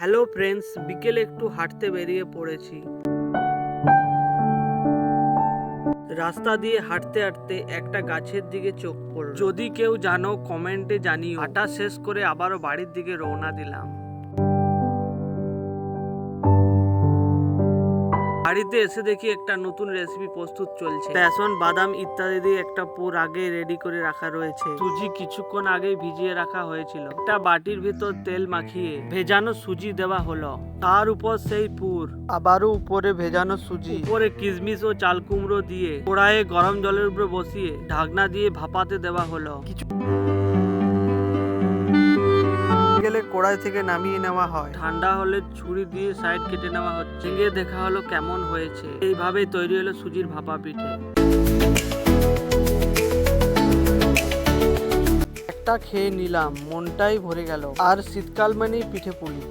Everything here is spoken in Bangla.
হ্যালো ফ্রেন্ডস, বিকেলে একটু হাঁটতে বেরিয়ে পড়েছি। রাস্তা দিয়ে হাঁটতে হাঁটতে একটা গাছের দিকে চোখ পড়ল। যদি কেউ জানো কমেন্টে জানিও। হাঁটা শেষ করে আবারও বাড়ির দিকে রওনা দিলাম। বাড়িতে এসে দেখি একটা নতুন রেসিপি প্রস্তুত চলছে। বেসন, বাদাম ইত্যাদি দিয়ে একটা পুর আগে রেডি করে রাখা রয়েছে। সুজি কিছুক্ষণ আগে ভিজিয়ে রাখা হয়েছিল। একটা বাটির ভিতর তেল মাখিয়ে ভেজানো সুজি দেওয়া হলো। তার উপর সেই পুর, আবারও উপরে ভেজানো সুজি, উপরে কিশমিশ ও চাল কুমড়ো দিয়ে কড়াইয়ে গরম জলের উপরে বসিয়ে ঢাকনা দিয়ে ভাপাতে দেওয়া হলো। গেলে কড়াই থেকে নামিয়ে নেওয়া হয়। ঠান্ডা হলে ছুরি দিয়ে সাইড কেটে নেওয়া হচ্ছে। ভেঙে দেখা হলো কেমন হয়েছে। এইভাবেই তৈরি হলো সুজির ভাপা পিঠে। একটা খেয়ে নিলাম, মনটাই ভরে গেল। আর শীতকাল মানেই পিঠে পুলি।